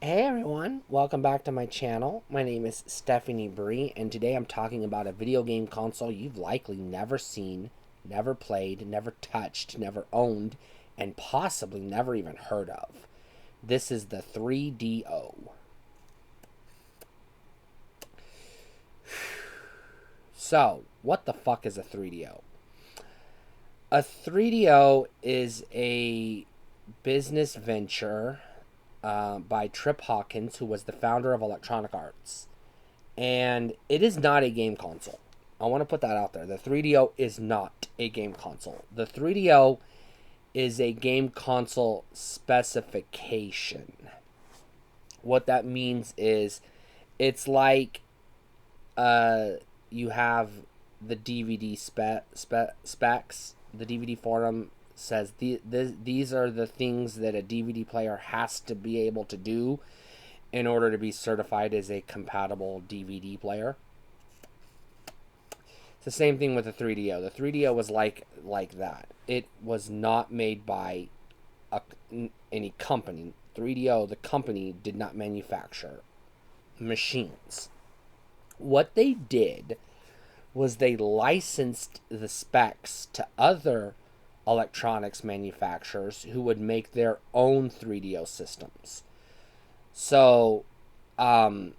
Hey everyone, welcome back to my channel. My name is Stephanie Bree, and today I'm talking about a video game console you've likely never seen, never played, never touched, never owned, and possibly never even heard of. This is the 3DO. So, what the fuck is a 3DO? A 3DO is a business venture by Trip Hawkins, who was the founder of Electronic Arts. And it is not a game console. I want to put that out there. The 3DO is not a game console. The 3DO is a game console specification. What that means is it's like you have the DVD specs. The DVD forum says these are the things that a DVD player has to be able to do in order to be certified as a compatible DVD player. It's the same thing with the 3DO. The 3DO was like that. It was not made by any company. 3DO, the company, did not manufacture machines. What they did was they licensed the specs to other electronics manufacturers who would make their own 3DO systems. So, there's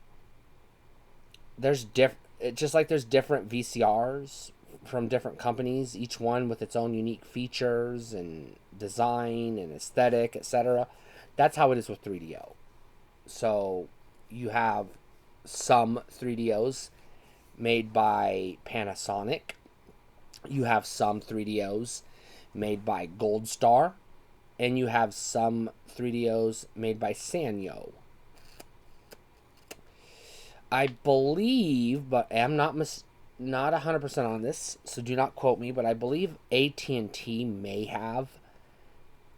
just like there's different VCRs from different companies, each one with its own unique features and design and aesthetic, etc. That's how it is with 3DO. So you have some 3DOs made by Panasonic. You have some 3DOs made by Gold Star, and you have some 3DOs made by Sanyo. I believe, but I'm not 100% on this, so do not quote me, but I believe AT&T may have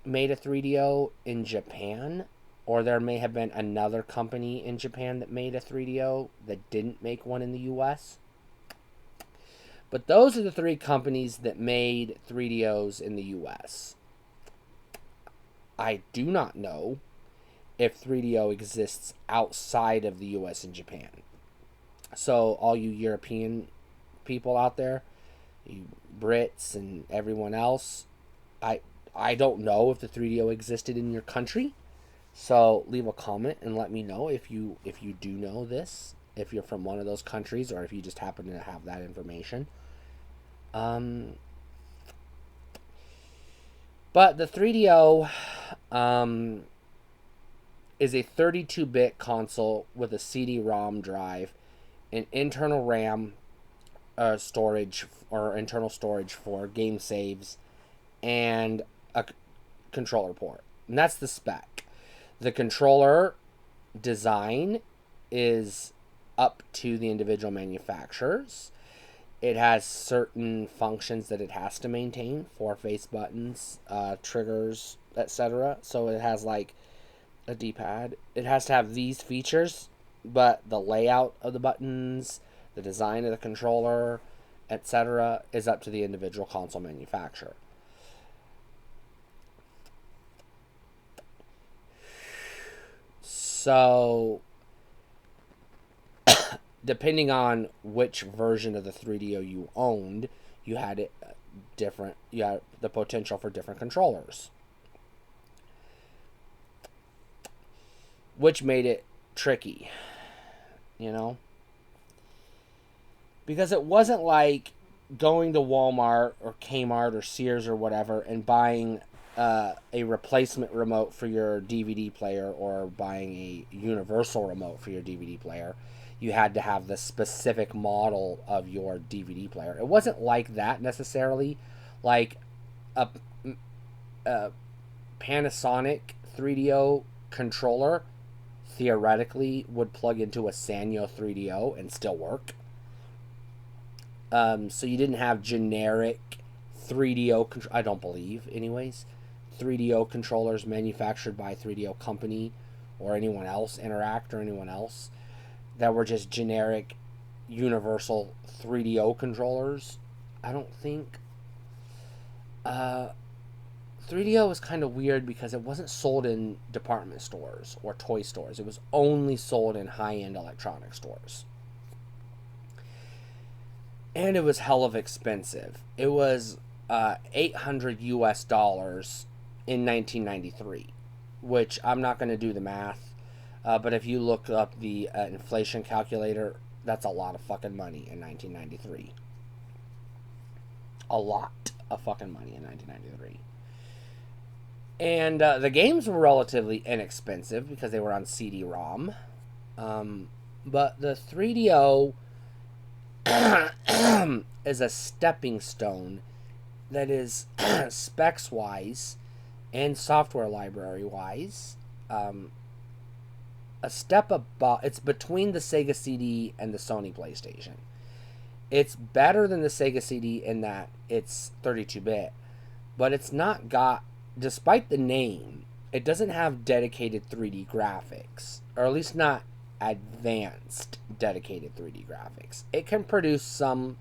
made a 3DO in Japan, or there may have been another company in Japan that made a 3DO that didn't make one in the US. But those are the three companies that made 3DOs in the US. I do not know if 3DO exists outside of the US and Japan. So, all you European people out there, you Brits and everyone else, I don't know if the 3DO existed in your country. So, leave a comment and let me know if you do know this, if you're from one of those countries, or if you just happen to have that information. Um, but the 3DO is a 32-bit console with a CD-ROM drive, an internal RAM storage or internal storage for game saves, and a controller port. And that's the spec. The controller design is up to the individual manufacturers. It has certain functions that it has to maintain: four face buttons, triggers, etc. So it has like a D-pad. It has to have these features, but the layout of the buttons, the design of the controller, etc., is up to the individual console manufacturer. So, depending on which version of the 3DO you owned, you had it different. You had the potential for different controllers, which made it tricky, you know, because it wasn't like going to Walmart or Kmart or Sears or whatever and buying a replacement remote for your DVD player or buying a universal remote for your DVD player. You had to have the specific model of your DVD player. It wasn't like that necessarily. Like a, a Panasonic 3DO controller theoretically would plug into a Sanyo 3DO and still work. So you didn't have generic 3DO, I don't believe, anyways, 3DO controllers manufactured by 3DO company or anyone else, Interact or anyone else, that were just generic universal 3DO controllers. I don't think. 3DO was kind of weird because it wasn't sold in department stores or toy stores. It was only sold in high-end electronic stores. And it was hell of expensive. It was $800 US in 1993, which I'm not going to do the math. But if you look up the inflation calculator, that's a lot of fucking money in 1993. A lot of fucking money in 1993. And the games were relatively inexpensive because they were on CD-ROM. But the 3DO is a stepping stone that is specs-wise and software library-wise a step above. It's between the Sega CD and the Sony PlayStation. It's better than the Sega CD in that it's 32-bit, but it's not got, despite the name, it doesn't have dedicated 3D graphics, or at least not advanced dedicated 3D graphics. It can produce some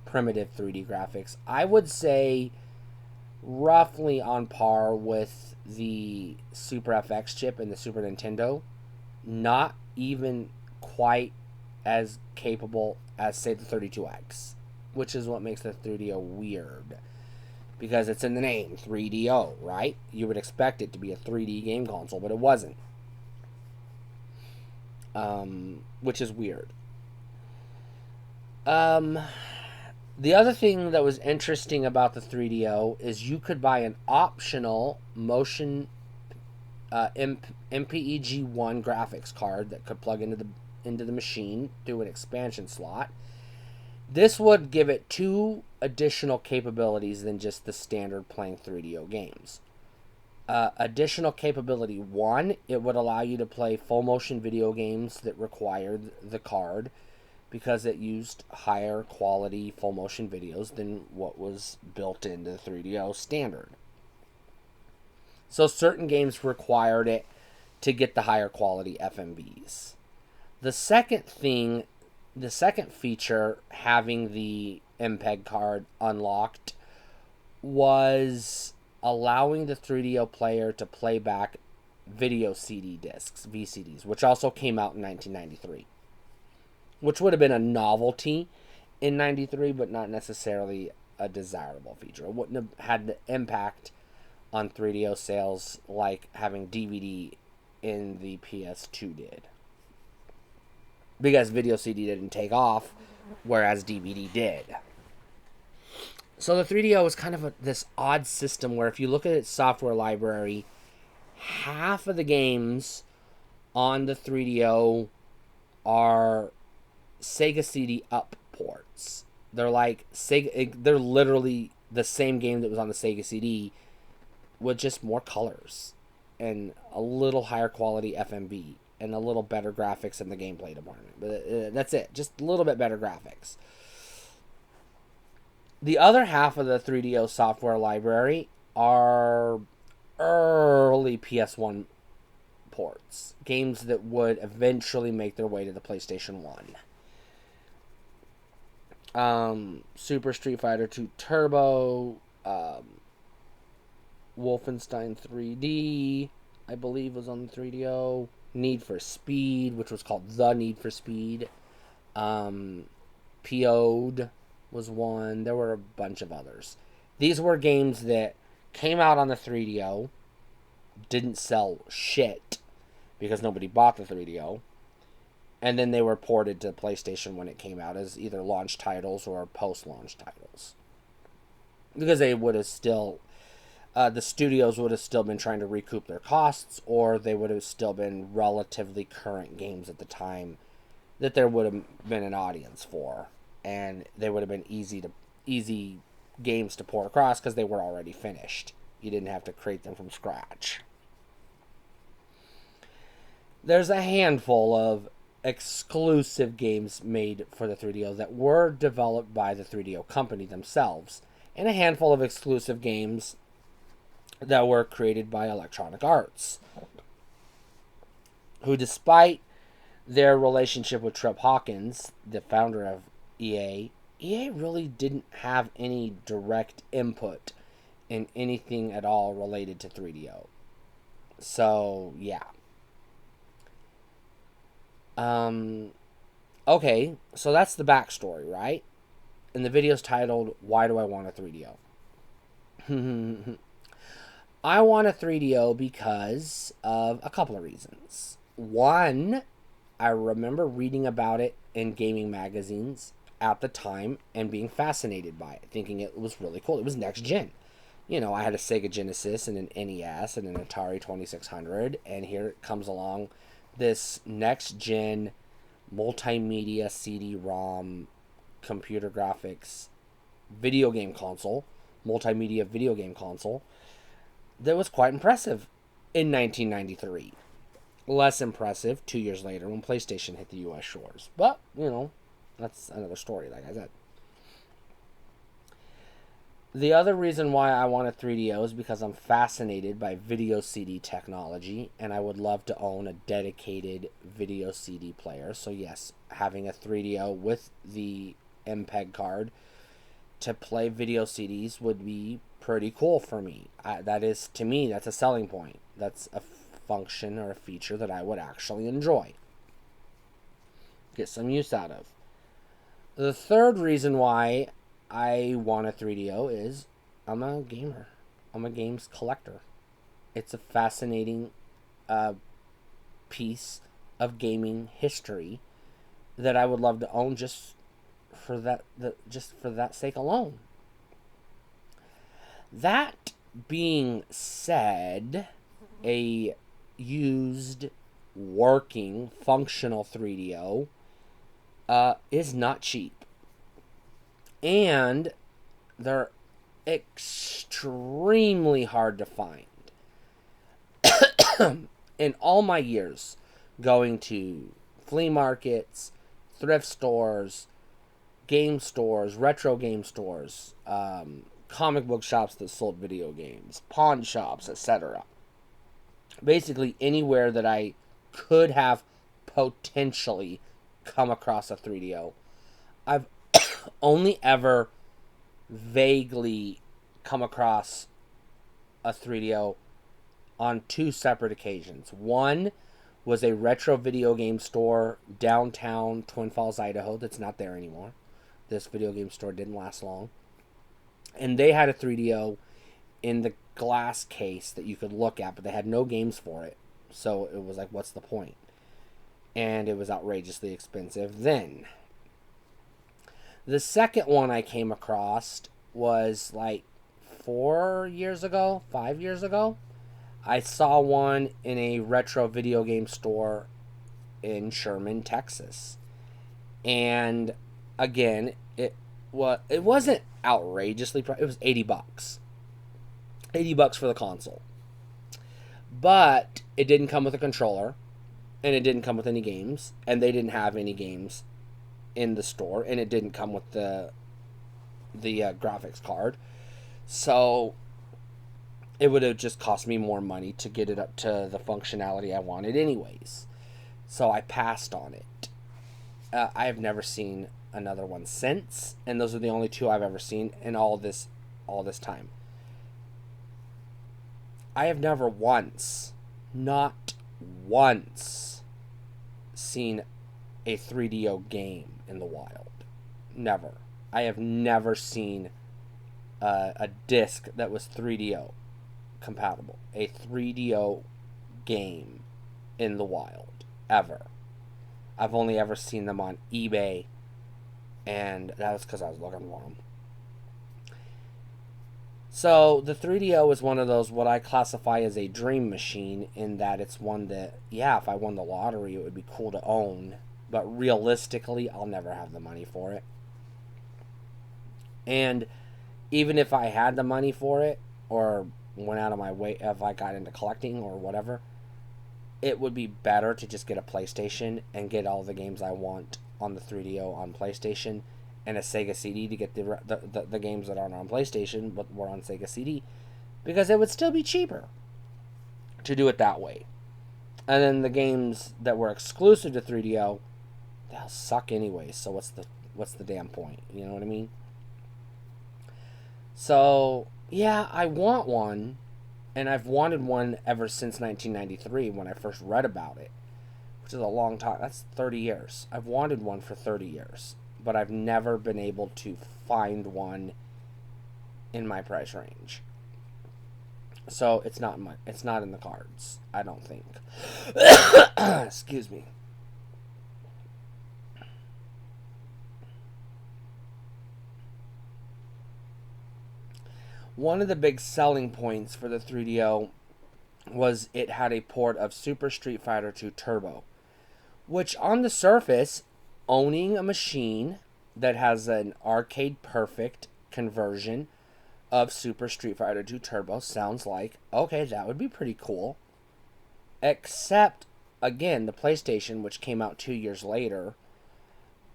primitive 3D graphics. I would say roughly on par with the Super FX chip and the Super Nintendo. Not even quite as capable as, say, the 32X, which is what makes the 3DO weird. Because it's in the name, 3DO, right? You would expect it to be a 3D game console, but it wasn't. Which is weird. The other thing that was interesting about the 3DO is you could buy an optional motion MPEG-1 graphics card that could plug into the machine through an expansion slot. This would give it 2 additional capabilities than just the standard playing 3DO games. Additional capability 1, it would allow you to play full motion video games that required the card because it used higher quality full motion videos than what was built into the 3DO standard. So certain games required it to get the higher quality FMVs. The second feature having the MPEG card unlocked was allowing the 3DO player to play back video CD discs, VCDs, which also came out in 1993. Which would have been a novelty in 93, but not necessarily a desirable feature. It wouldn't have had the impact on 3DO sales like having DVD in the PS2 did. Because video CD didn't take off, whereas DVD did. So the 3DO is kind of this odd system where if you look at its software library, half of the games on the 3DO are Sega CD up ports. They're like they're literally the same game that was on the Sega CD with just more colors and a little higher quality FMV and a little better graphics in the gameplay department. But that's it. Just a little bit better graphics. The other half of the 3DO software library are early PS1 ports. Games that would eventually make their way to the PlayStation 1. Super Street Fighter 2 Turbo, Wolfenstein 3D, I believe was on the 3DO. Need for Speed, which was called The Need for Speed. PO'd was one. There were a bunch of others. These were games that came out on the 3DO, didn't sell shit because nobody bought the 3DO, and then they were ported to PlayStation when it came out as either launch titles or post-launch titles. Because they would have still... the studios would have still been trying to recoup their costs, or they would have still been relatively current games at the time that there would have been an audience for, and they would have been easy games to port across because they were already finished. You didn't have to create them from scratch. There's a handful of exclusive games made for the 3DO that were developed by the 3DO company themselves, and a handful of exclusive games that were created by Electronic Arts, who, despite their relationship with Trip Hawkins, the founder of EA really didn't have any direct input in anything at all related to 3DO. So, yeah. Okay, so that's the backstory, right? And the video's titled, Why Do I Want a 3DO? I want a 3DO because of a couple of reasons. One, I remember reading about it in gaming magazines at the time and being fascinated by it, thinking it was really cool. It was next gen. You know, I had a Sega Genesis and an NES and an Atari 2600, and here it comes along this next gen multimedia CD-ROM computer graphics video game console, multimedia video game console that was quite impressive in 1993. Less impressive 2 years later when PlayStation hit the US shores. But, you know, that's another story, like I said. The other reason why I want a 3DO is because I'm fascinated by video CD technology, and I would love to own a dedicated video CD player. So yes, having a 3DO with the MPEG card to play video CDs would be pretty cool for me. That is, to me, that's a selling point. That's a function or a feature that I would actually enjoy. Get some use out of. The third reason why I want a 3DO is I'm a gamer. I'm a games collector. It's a fascinating piece of gaming history that I would love to own just for that sake alone. That being said, a used, working, functional 3DO is not cheap. And they're extremely hard to find. In all my years going to flea markets, thrift stores, game stores, retro game stores, comic book shops that sold video games, pawn shops, etc. Basically anywhere that I could have potentially come across a 3DO, I've only ever vaguely come across a 3DO on two separate occasions. One was a retro video game store downtown Twin Falls, Idaho, that's not there anymore. This video game store didn't last long. And they had a 3DO in the glass case that you could look at, but they had no games for it. So it was like, what's the point? And it was outrageously expensive then. The second one I came across was like 5 years ago. I saw one in a retro video game store in Sherman, Texas. And again, it wasn't outrageously priced. It was $80. $80 for the console. But it didn't come with a controller, and it didn't come with any games, and they didn't have any games in the store, and it didn't come with the graphics card. So it would have just cost me more money to get it up to the functionality I wanted anyways. So I passed on it. I have never seen another one since, and those are the only two I've ever seen in all this time. I have never once, not once, seen a 3DO game in the wild. Never. I have never seen a disc that was 3DO compatible. A 3DO game in the wild. Ever. I've only ever seen them on eBay, and that was because I was looking for them. So the 3DO is one of those what I classify as a dream machine, in that it's one that, yeah, if I won the lottery, it would be cool to own. But realistically, I'll never have the money for it. And even if I had the money for it, or went out of my way, if I got into collecting or whatever, it would be better to just get a PlayStation and get all the games I want on the 3DO on PlayStation, and a Sega CD to get the games that aren't on PlayStation but were on Sega CD, because it would still be cheaper to do it that way. And then the games that were exclusive to 3DO, they'll suck anyway, so what's the damn point? You know what I mean? So Yeah, I want one, and I've wanted one ever since 1993 when I first read about it, which is a long time. That's 30 years. I've wanted one for 30 years, but I've never been able to find one in my price range. So it's not in the cards, I don't think. Excuse me. One of the big selling points for the 3DO was it had a port of Super Street Fighter 2 Turbo, which on the surface, owning a machine that has an arcade perfect conversion of Super Street Fighter 2 Turbo sounds like, okay, that would be pretty cool. Except, again, the PlayStation, which came out 2 years later,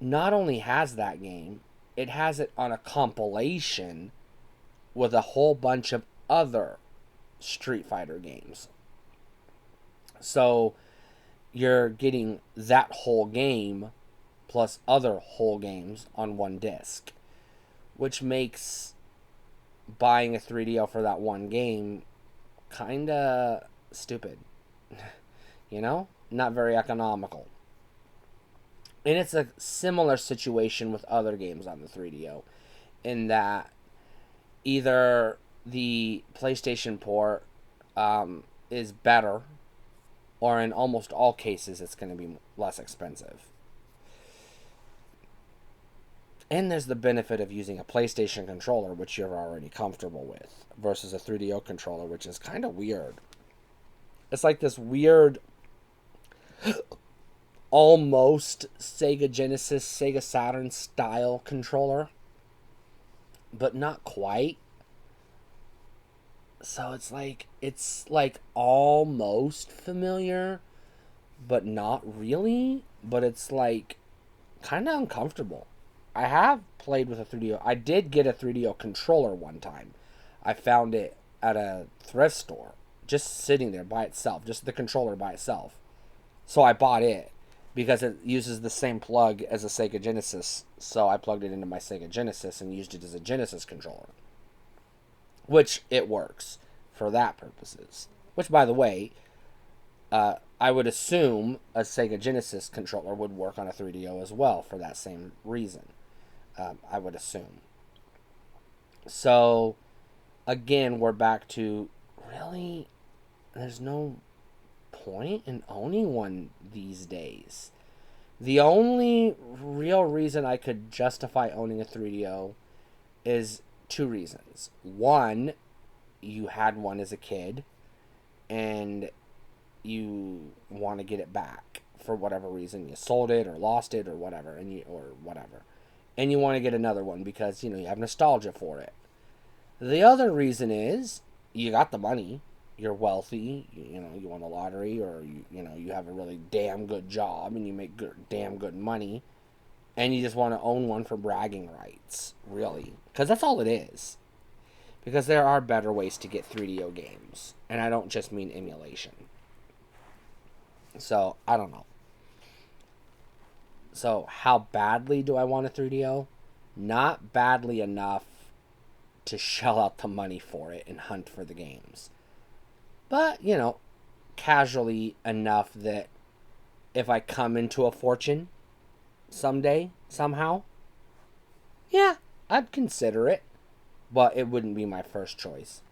not only has that game, it has it on a compilation with a whole bunch of other Street Fighter games. So you're getting that whole game plus other whole games on one disc, which makes buying a 3DO for that one game kind of stupid. You know? Not very economical. And it's a similar situation with other games on the 3DO in that either the PlayStation port is better, or in almost all cases, it's going to be less expensive. And there's the benefit of using a PlayStation controller, which you're already comfortable with, versus a 3DO controller, which is kind of weird. It's like this weird, almost Sega Genesis, Sega Saturn style controller, but not quite. So it's like almost familiar, but not really. But it's like kind of uncomfortable. I have played with a 3DO. I did get a 3DO controller one time. I found it at a thrift store, just sitting there by itself, just the controller by itself. So I bought it because it uses the same plug as a Sega Genesis. So I plugged it into my Sega Genesis and used it as a Genesis controller, which it works for that purposes. Which, by the way, I would assume a Sega Genesis controller would work on a 3DO as well for that same reason. I would assume. So, again, we're back to really, there's no point in owning one these days. The only real reason I could justify owning a 3DO is two reasons. One, you had one as a kid and you want to get it back for whatever reason. You sold it or lost it or whatever, and you want to get another one because you have nostalgia for it. The other reason is you got the money, you're wealthy, you won the lottery, or you have a really damn good job and you make damn good money, and you just want to own one for bragging rights, really, because that's all it is. Because there are better ways to get 3DO games, and I don't just mean emulation. So I don't know. So how badly do I want a 3DO? Not badly enough to shell out the money for it and hunt for the games. But, casually enough that if I come into a fortune someday, somehow, yeah, I'd consider it. But it wouldn't be my first choice.